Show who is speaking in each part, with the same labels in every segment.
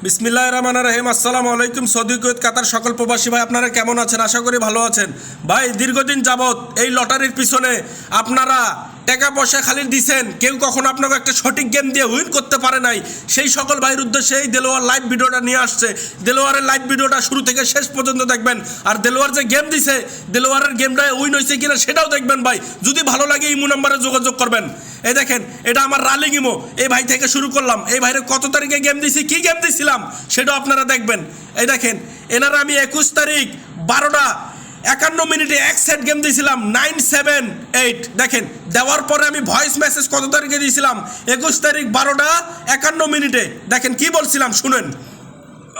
Speaker 1: বিসমিল্লাহির রহমানির রহিম। আসসালামু আলাইকুম। সৌদি কুয়েত কাতার সকল প্রবাসী ভাই আপনারা কেমন আছেন? আশা করি ভালো আছেন। ভাই দীর্ঘদিন যাবৎ এই লটারির পিছনে আপনারা টাকা পয়সা খালি দিছেন, কেউ কখনো আপনাকে একটা সঠিক গেম দিয়ে উইন করতে পারে নাই। সেই সকল ভাইয়ের উদ্দেশ্যে এই দেলোয়ার লাইভ ভিডিওটা নিয়ে আসছে। দেলোয়ারের লাইভ ভিডিওটা শুরু থেকে শেষ পর্যন্ত দেখবেন, আর দেলোয়ার যে গেম দিছে দেলোয়ারের গেমটা উইন হয়েছে কিনা সেটাও দেখবেন ভাই। যদি ভালো লাগে ইমো নাম্বারে যোগাযোগ করবেন। এই দেখেন, এটা আমার রালিং ইমো। এই ভাই থেকে শুরু করলাম। এই ভাইরে কত তারিখে গেম দিছি, কি গেম দিছিলাম সেটাও আপনারা দেখবেন। এই দেখেন, এনারা আমি 21 তারিখ 12:51 এক সেট গেম দিয়েছিলাম 978। দেখেন, দেওয়ার পরে আমি ভয়েস মেসেজ কত তারিখে দিয়েছিলাম 21 তারিখ 12:51। দেখেন কি বলছিলাম, শুনেন।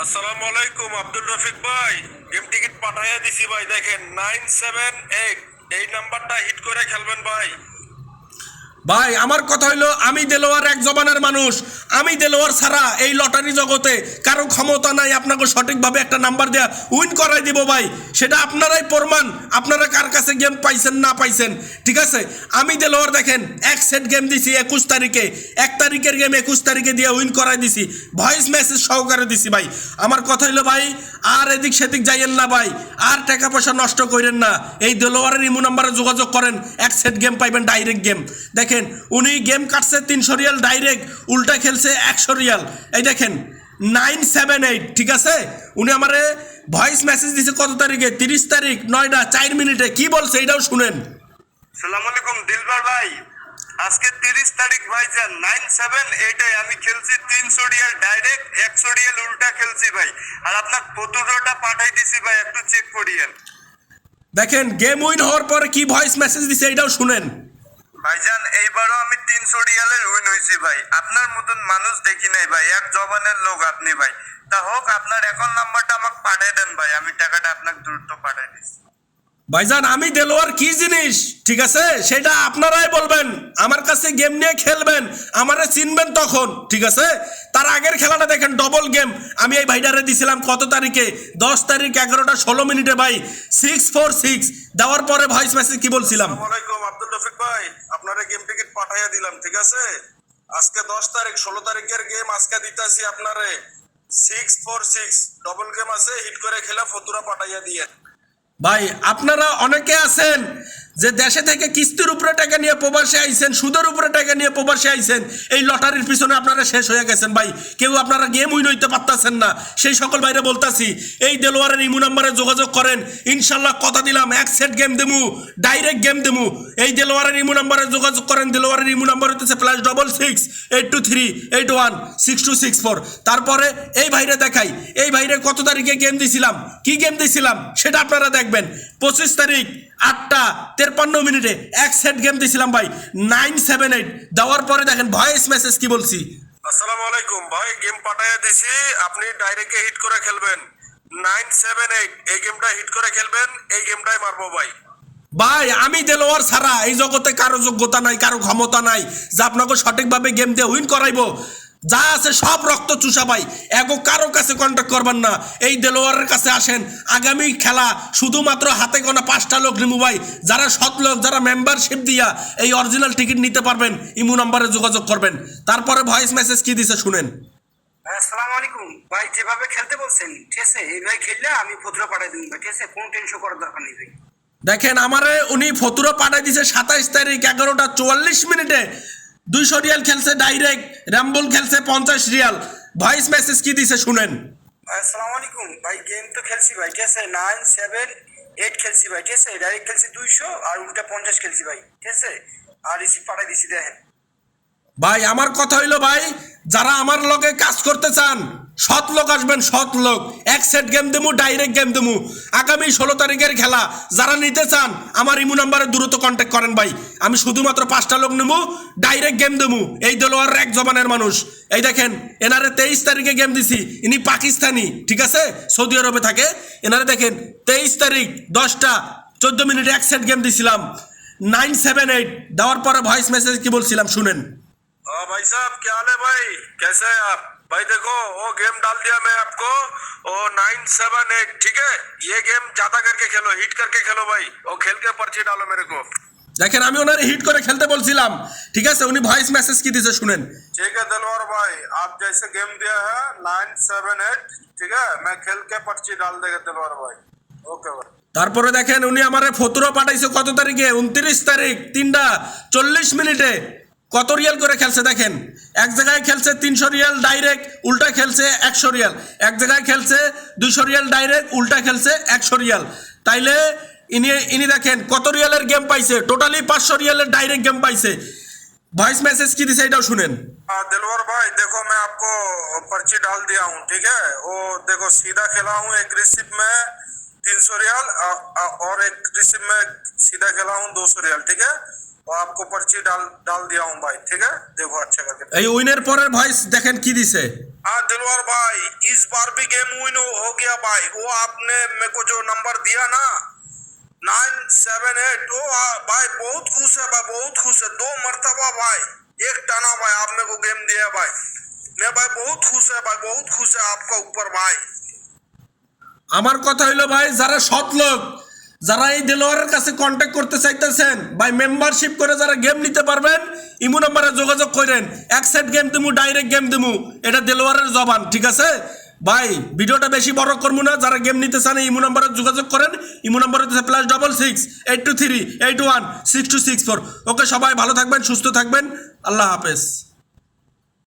Speaker 2: আসসালামু আলাইকুম আব্দুল রফিক ভাই, গেম টিকিট পাঠাইয়া দিছি ভাই। দেখেন 978 এই নাম্বারটা হিট করে খেলবেন ভাই।
Speaker 1: ভাই আমার কথা হইলো, আমি দেলোয়ার এক জবানের মানুষ। আমি দেলোয়ার ছাড়া এই লটারি জগতে কারো ক্ষমতা নাই আপনাকে সঠিকভাবে একটা নাম্বার দেয়া উইন করাই দিব ভাই। সেটা আপনারাই প্রমাণ, আপনারা কার কাছে গেম পাইছেন না পাইছেন। ঠিক আছে, আমি দেলোয়ার দেখেন এক সেট গেম দিছি 21 তারিখে, 1 তারিখের গেম 21 তারিখে দিয়ে উইন করাই দিছি, ভয়েস মেসেজ সহকারে দিছি ভাই। আমার কথা হইলো ভাই, আর এদিক সেদিক যাইয়েন না ভাই, আর টাকা পয়সা নষ্ট করেন না। এই দেলোয়ারের ইমো নাম্বারে যোগাযোগ করেন, এক সেট গেম পাইবেন ডাইরেক্ট গেম। দেখেন উনি গেম কাটছে 300 রিয়াল ডাইরেক্ট, উল্টা খেলছে 100 রিয়াল। এই দেখেন 978। ঠিক আছে, উনি আমারে ভয়েস মেসেজ দিছে কত তারিখে, 30 তারিখ 9:04 কি বলছে এটাও শুনেন।
Speaker 2: আসসালামু আলাইকুম দিলবার ভাই, আজকে 30 তারিখ ভাই, যে 978 আমি খেলছি 300 রিয়াল ডাইরেক্ট, 100 রিয়াল উল্টা খেলছি ভাই। আর আপনার প্রতুরটা পাঠাই দিছি ভাই, একটু চেক করিয়েন।
Speaker 1: দেখেন গেম উইন হওয়ার পরে কি ভয়েস মেসেজ দিছে এটাও শুনেন।
Speaker 2: ভাইজান এইবারও আমি 300 রিয়ালের উইন হয়েছি ভাই। আপনার মতন মানুষ দেখি নাই ভাই, এক জবানের লোক আপনি ভাই। তা হোক, আপনার অ্যাকাউন্ট নাম্বারটা আমাকে পাঠিয়ে দেন ভাই, আমি টাকাটা আপনাকে দ্রুত পাঠিয়ে দিচ্ছি।
Speaker 1: ভাইজান আমি দেলোয়ার কি জিনিস, ঠিক আছে, সেটা আপনারাই বলবেন। আমার কাছে গেম নিয়ে খেলবেন, আমারে চিনবেন তখন। ঠিক আছে, তার আগের খেলাটা দেখেন, ডবল গেম আমি এই ভাইটারে দিছিলাম কত তারিখে, 10 তারিখ 11:16 ভাই, 646 দেওয়ার পরে ভয়েস মেসেজ কি বলছিলাম।
Speaker 2: আসসালামু আলাইকুম আব্দুল রফিক ভাই, আপনারা গেম টিকিট পাঠাইয়া দিলাম। ঠিক আছে, আজকে 10 তারিখ 16 তারিখের গেম আজকে দিতেছি আপনারে 646 ডবল গেম আছে, হিট করে খেলা ফতুরা পাঠাইয়া দিয়ে।
Speaker 1: ভাই আপনারা অনেকে আছেন যে দেশে থেকে কিস্তির উপরে টাকা নিয়ে প্রবাসে আইছেন, সুদের উপরে টাকা নিয়ে প্রবাসে আইছেন, এই লটারির পিছনে আপনারা শেষ হয়ে গেছেন ভাই। কেউ আপনারা গেম উইন হইতে পারতেছেন না। সেই সকল বাইরে বলতাছি, এই দেলোয়ারের ইমো নাম্বারে যোগাযোগ করেন, ইনশাল্লাহ কথা দিলাম এক সেট গেম দেবো, ডাইরেক্ট গেম দেবো। এই দেলোয়ারের ইমো নাম্বারে যোগাযোগ করেন। দেলোয়ারের ইমো নাম্বার হচ্ছে +66 823 81 6264। তারপরে এই ভাইরে দেখাই, এই ভাইরে কত তারিখে গেম দিছিলাম, কি গেম দিছিলাম সেটা আপনারা দেখবেন। 25 তারিখ 8:53 এক সেট গেম দিছিলাম ভাই 978। দেওয়ার পরে দেখেন ভয়েস মেসেজ কি বলছি।
Speaker 2: আসসালামু আলাইকুম ভাই, গেম পাঠাইয়া দিছি, আপনি ডাইরেক্টে হিট করে খেলবেন। 978 এই গেমটা হিট করে খেলবেন, এই গেমটাই মারবো ভাই।
Speaker 1: ভাই আমি দেলোয়ার ছাড়া এই জগতে কারো যোগ্যতা নাই, কারো ক্ষমতা নাই যে আপনাকে সঠিকভাবে গেম দিয়ে উইন করাইবো। যা আছে সব রক্ত চুষা ভাই, এগো কারো কাছে কন্ট্যাক্ট করবেন না। এই দেলোয়ারের কাছে আসেন, আগামী খেলা শুধুমাত্র হাতে গোনা 5টা লোক নিমু ভাই। যারা সৎ লোক, যারা মেম্বারশিপ দিয়া এই অরিজিনাল টিকিট নিতে পারবেন, ইমো নাম্বারে যোগাযোগ করবেন। তারপরে ভয়েস মেসেজ কি দিছে শুনেন।
Speaker 3: আসসালামু আলাইকুম ভাই, যেভাবে খেলতে বলছেন ঠিক আছে, এইভাবে খেললে আমি ফতুরা পাঠাই দিন ভাই। ঠিক আছে, কোনো টেনশন করার দরকার নেই ভাই।
Speaker 1: দেখেন আমারে উনি ফতুরা পাঠাই দিছে 27 তারিখ 11:44 200 রিয়াল খেলছে ডাইরেক্ট, র্যাম্বল খেলছে 50 রিয়াল। ভয়েস মেসেজ কি দিছে শুনেন।
Speaker 3: আসসালামু আলাইকুম ভাই, গেম তো খেলছি ভাই। ঠিক আছে, 978 খেলছি ভাই। ঠিক আছে, ডাইরেক্ট খেলছি 200 আর উল্টা 50 খেলছি ভাই। ঠিক আছে, আর রিসিভ পাঠাই দিছি দেখেন।
Speaker 1: ভাই আমার কথা হইলো ভাই, যারা আমার লগে কাজ করতে চান সৎ লোক আসবেন, সৎ লোক। এক সেট গেম দেবো, ডাইরেক্ট গেম দেবো। আগামী 16 তারিখের খেলা যারা নিতে চান আমার ইমো নাম্বারে দ্রুত কন্ট্যাক্ট করেন ভাই। আমি শুধুমাত্র 5টা লোক নেবো, ডাইরেক্ট গেম দেবো। এই দেলোয়ারের এক জবানের মানুষ। এই দেখেন এনারে 23 তারিখে গেম দিছি, ইনি পাকিস্তানি, ঠিক আছে, সৌদি আরবে থাকে। এনারে দেখেন 23 তারিখ 10:14 এক সেট গেম দিছিলাম 978। দেওয়ার পরে ভয়েস মেসেজ কি বলছিলাম শুনেন।
Speaker 2: भाई साहब क्या हाल है भाई, कैसे हैं आप भाई? देखो वो गेम डाल दिया मैं आपको, वो 978। ठीक है, ये गेम ज्यादा करके खेलो, हिट करके खेलो भाई, वो खेल के पर्ची डालो मेरे को।
Speaker 1: দেখেন আমি ওনারে হিট করে খেলতে বলছিলাম, ঠিক আছে? উনি ভয়েস মেসেজ কি দিছে শুনেন।
Speaker 4: ठीक है दिलवर भाई, आप जैसे गेम दिया है 978, ठीक है, मैं खेल के पर्ची डाल देगा दिलवर भाई। ओके भाई।
Speaker 1: তারপরে দেখেন উনি আমারে ফতুরো পাঠাইছে কত তারিখে, 29 তারিখ 3:40 কত রিয়াল করে খেলছে দেখেন। এক জায়গায় খেলছে 300 রিয়াল ডাইরেক্ট, উল্টা খেলছে 100 রিয়াল। এক জায়গায় খেলছে 200 রিয়াল ডাইরেক্ট, উল্টা খেলছে 100 রিয়াল। তাইলে ইনি দেখেন কত রিয়ালের গেম পাইছে, টোটালি 500 রিয়ালের ডাইরেক্ট গেম পাইছে। ভয়েস মেসেজ কি দিছে এটাও শুনেন।
Speaker 4: दिलवर भाई देखो, मैं आपको पर्ची डाल दिया हूँ, ठीक है। वो देखो सीधा खेला हूँ, एक रिसिप में 300 रियाल और एक रिसिप में सीधा खेला हूँ 200 रियाल, ठीक है। और आपको पर्ची डाल दिया हूँ भाई, ठीक है। देखो अच्छा करके।
Speaker 1: এই উইনের পরের ভয়েস দেখেন কি দিছে।
Speaker 4: हाँ दिलवर भाई, इस बार भी गेम विन हो गया भाई। वो आपने मेरे को जो नंबर दिया ना 978, वो भाई बहुत खुश है भाई, बहुत खुश है। 2 मरतबा भाई, एक टाना भाई, आप मेरे को गेम दिया भाई। मैं भाई बहुत खुश है भाई, बहुत खुश है आपका ऊपर भाई।
Speaker 1: আমার কথা হইলো ভাই, যারা সৎ লোক, যারা এই দেলোয়ারের কাছে কন্ট্যাক্ট করতে চাইতেছেন ভাই, মেম্বারশিপ করে যারা গেম নিতে পারবেন ইমু নাম্বারে যোগাযোগ করেন। এক সেট গেম দিমু, ডাইরেক্ট গেম দিমু, এটা দেলোয়ারের জবান, ঠিক আছে ভাই? ভিডিওটা বেশি বড় করবো না। যারা গেম নিতে চান ইমু নাম্বারে যোগাযোগ করেন। ইমু নাম্বার হচ্ছে +66 823 81 6264। ওকে, সবাই ভালো থাকবেন, সুস্থ থাকবেন, আল্লাহ হাফেজ।